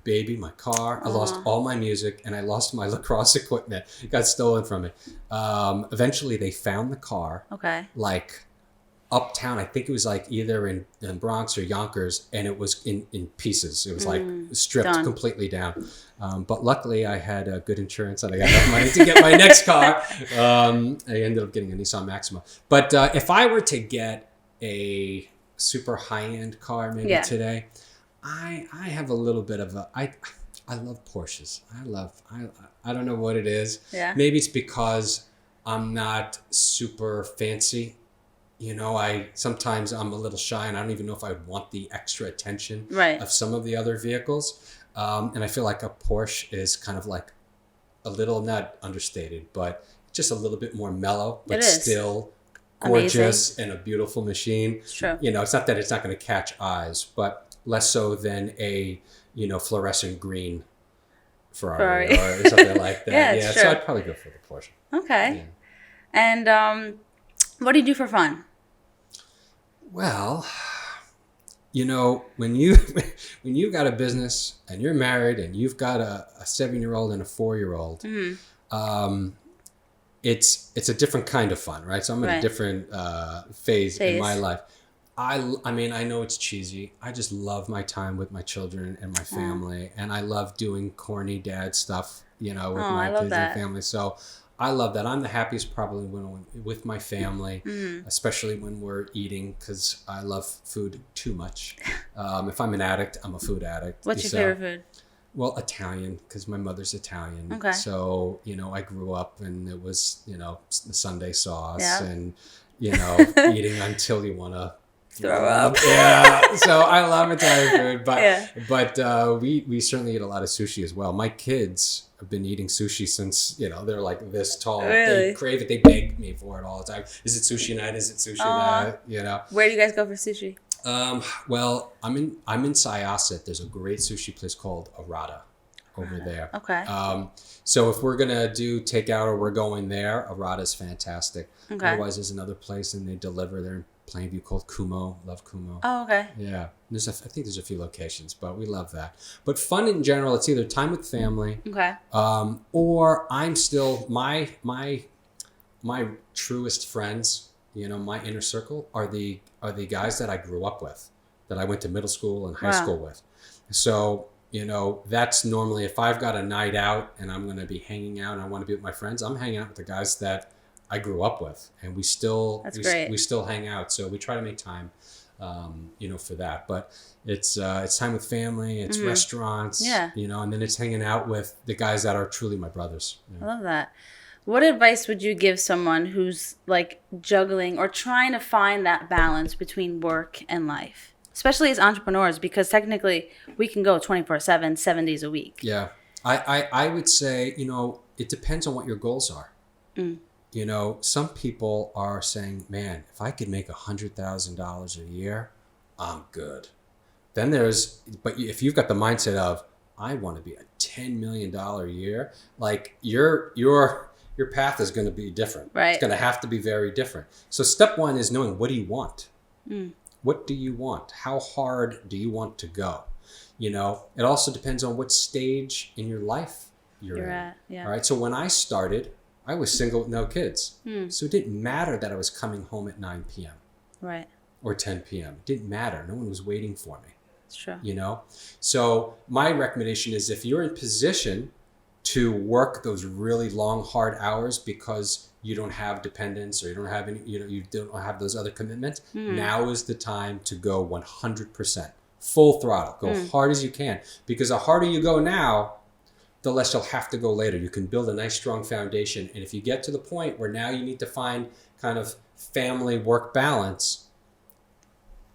baby, my car. I lost all my music, and I lost my lacrosse equipment. It got stolen from me. Eventually, they found the car. Okay. Like uptown, I think it was like either in Bronx or Yonkers, and it was in pieces. It was like stripped completely down. But luckily, I had good insurance, and I got enough money to get my next car. I ended up getting a Nissan Maxima. But if I were to get a super high-end car maybe today, I have a little bit of I love Porsches. I don't know what it is. Yeah. Maybe it's because I'm not super fancy. You know, sometimes I'm a little shy, and I don't even know if I want the extra attention of some of the other vehicles. And I feel like a Porsche is kind of like a little, not understated, but just a little bit more mellow, but still gorgeous and a beautiful machine. It's true. You know, it's not that it's not going to catch eyes, but less so than a, fluorescent green Ferrari. Or something like that. Yeah, so I'd probably go for the Porsche. Okay. Yeah. And what do you do for fun? Well, when you've got a business and you're married and you've got a 7-year-old and a 4-year-old, it's a different kind of fun, right? So I'm in a different phase in my life. I mean, I know it's cheesy. I just love my time with my children and my family, and I love doing corny dad stuff, with my kids and family. So I love that. I'm the happiest probably when with my family, especially when we're eating, because I love food too much. If I'm an addict, I'm a food addict. What's your favorite food? Well, Italian, because my mother's Italian. Okay. So, I grew up and it was, the Sunday sauce and, eating until you want to throw up. Yeah. So I love Italian food, but we certainly eat a lot of sushi as well. My kids have been eating sushi since, they're like this tall. Really? They crave it. They beg me for it all the time. Is it sushi night? Is it sushi night? Where do you guys go for sushi? Well, I'm in Syosset. There's a great sushi place called Arata over there. Okay. So if we're gonna do takeout or we're going there, Arata's fantastic. Okay. Otherwise, there's another place and they deliver there in Plainview called Kumo. Love Kumo. Oh, okay. Yeah. I think there's a few locations, but we love that. But fun in general, it's either time with family. Okay. Or I'm still my truest friends. My inner circle are the guys that I grew up with, that I went to middle school and high school with. So, that's normally if I've got a night out and I'm going to be hanging out and I want to be with my friends, I'm hanging out with the guys that I grew up with, and we still hang out. So we try to make time, for that. But it's time with family, it's restaurants, and then it's hanging out with the guys that are truly my brothers. I love that. What advice would you give someone who's like juggling or trying to find that balance between work and life, especially as entrepreneurs, because technically we can go 24/7, 7 days a week? Yeah. I would say, it depends on what your goals are. Some people are saying, man, if I could make $100,000 a year, I'm good. Then but if you've got the mindset of, I want to be a $10 million a year, like your path is going to be different. Right. It's going to have to be very different. So step one is knowing, what do you want? What do you want? How hard do you want to go? You know, it also depends on what stage in your life you're in. at. Yeah. All right. So when I started, I was single with no kids. So it didn't matter that I was coming home at 9 p.m. Right. or 10 p.m. It didn't matter. No one was waiting for me. It's true. You know? So my recommendation is if you're in position to work those really long, hard hours because you don't have dependents or you don't have any, you don't have those other commitments, now is the time to go 100%. Full throttle. Go hard as you can. Because the harder you go now, the less you'll have to go later. You can build a nice, strong foundation. And if you get to the point where now you need to find kind of family work balance,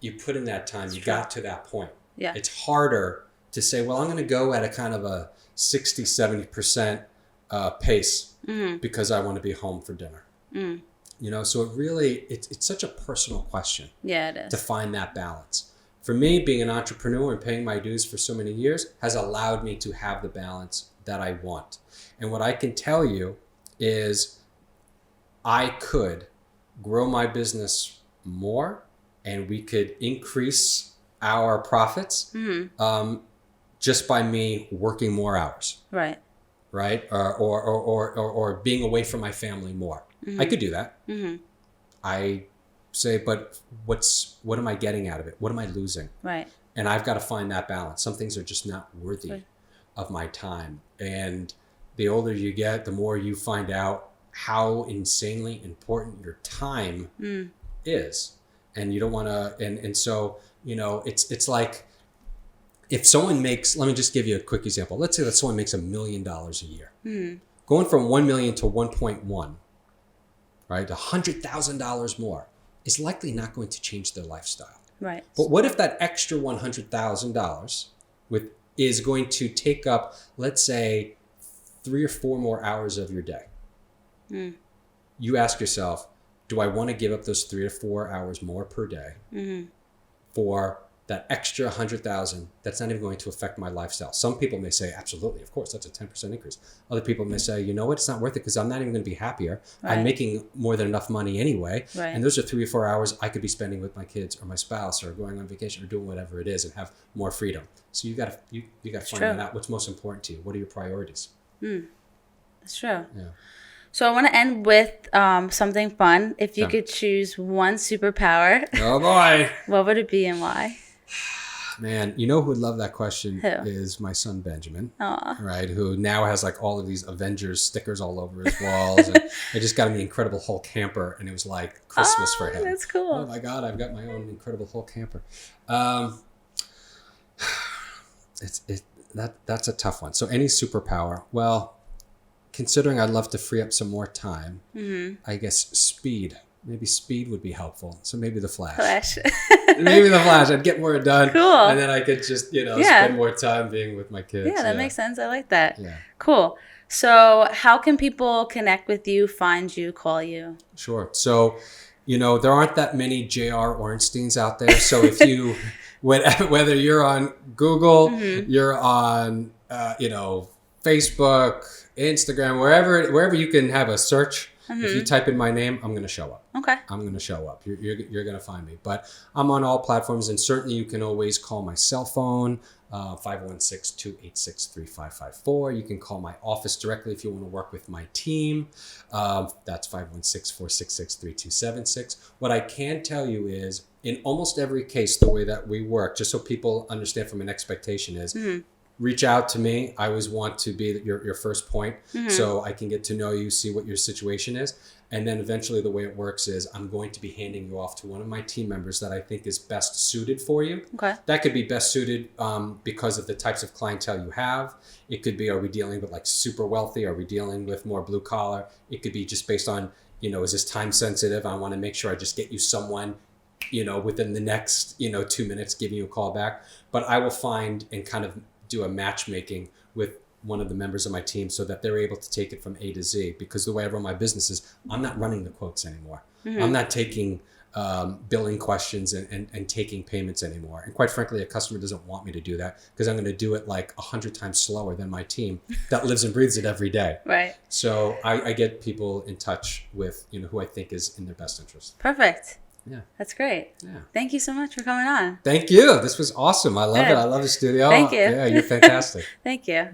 you put in that time. You got to that point. Yeah. It's harder to say, well, I'm going to go at a kind of a 60, 70% pace because I want to be home for dinner. You know, so it really, it's such a personal question. Yeah, it is. To find that balance. For me, being an entrepreneur and paying my dues for so many years has allowed me to have the balance that I want. And what I can tell you is I could grow my business more and we could increase our profits just by me working more hours. Right. Right? Or being away from my family more. I could do that. I say, but what am I getting out of it? What am I losing? Right. And I've got to find that balance. Some things are just not worthy of my time. And the older you get, the more you find out how insanely important your time is. And you don't want to, and so, you know, it's like if someone makes, let me just give you a quick example. Let's say that someone makes $1 million a year. Going from 1 million to 1.1, right? $100,000 more is likely not going to change their lifestyle. Right. But what if that extra $100,000 is going to take up, let's say, 3 or 4 more hours of your day? You ask yourself, do I want to give up those 3 or 4 hours more per day for that extra 100,000 that's not even going to affect my lifestyle? Some people may say, absolutely, of course, that's a 10% increase. Other people may say, you know what, it's not worth it because I'm not even going to be happier. Right. I'm making more than enough money anyway. Right. And those are 3 or 4 hours I could be spending with my kids or my spouse or going on vacation or doing whatever it is and have more freedom. So you got to find that out. What's most important to you? What are your priorities? That's true. Yeah. So I want to end with something fun. If you could choose one superpower, Oh boy. what would it be and why? Man, you know who would love that question Who? is my son Benjamin, Aw. right? Who now has like all of these Avengers stickers all over his walls. And I just got him the Incredible Hulk camper, and it was like Christmas for him. That's cool. Oh my God, I've got my own Incredible Hulk camper. That's a tough one. So any superpower, well, considering I'd love to free up some more time, I guess speed. Maybe speed would be helpful. So maybe the Flash. Maybe the Flash. I'd get more done. Cool. And then I could just, spend more time being with my kids. Yeah, that makes sense. I like that. Yeah. Cool. So how can people connect with you, find you, call you? Sure. So, there aren't that many JR Orensteins out there. So if you, whether you're on Google, you're on, Facebook, Instagram, wherever you can have a search. If you type in my name, I'm going to show up. Okay. I'm going to show up. You're going to find me. But I'm on all platforms, and certainly you can always call my cell phone, 516-286-3554. You can call my office directly if you want to work with my team. That's 516-466-3276. What I can tell you is, in almost every case, the way that we work, just so people understand from an expectation is, reach out to me. I always want to be your first point so I can get to know you, see what your situation is. And then eventually the way it works is I'm going to be handing you off to one of my team members that I think is best suited for you. Okay. That could be best suited because of the types of clientele you have. It could be, are we dealing with like super wealthy? Are we dealing with more blue collar? It could be just based on, is this time sensitive? I want to make sure I just get you someone within the next, 2 minutes, giving you a call back. But I will find and kind of do a matchmaking with one of the members of my team so that they're able to take it from A to Z, because the way I run my business is I'm not running the quotes anymore. I'm not taking billing questions and taking payments anymore. And quite frankly, a customer doesn't want me to do that because I'm going to do it like 100 times slower than my team that lives and breathes it every day. Right. So I get people in touch with, who I think is in their best interest. Perfect. Yeah. That's great. Yeah. Thank you so much for coming on. Thank you. This was awesome. I love it. Good. I love the studio. Thank you. Yeah, you're fantastic. Thank you.